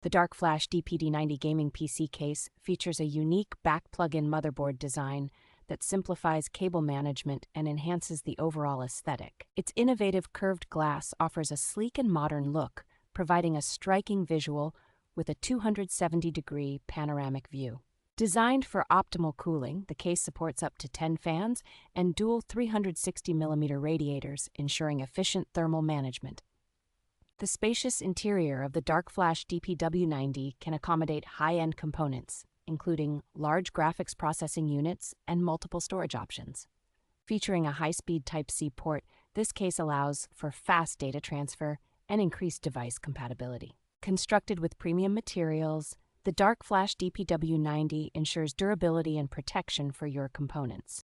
The darkFlash DPW90 Gaming PC Case features a unique back plug-in motherboard design that simplifies cable management and enhances the overall aesthetic. Its innovative curved glass offers a sleek and modern look, providing a striking visual with a 270-degree panoramic view. Designed for optimal cooling, the case supports up to 10 fans and dual 360mm radiators, ensuring efficient thermal management. The spacious interior of the darkFlash DPW90 can accommodate high-end components, including large graphics processing units and multiple storage options. Featuring a high-speed Type-C port, this case allows for fast data transfer and increased device compatibility. Constructed with premium materials, the darkFlash DPW90 ensures durability and protection for your components.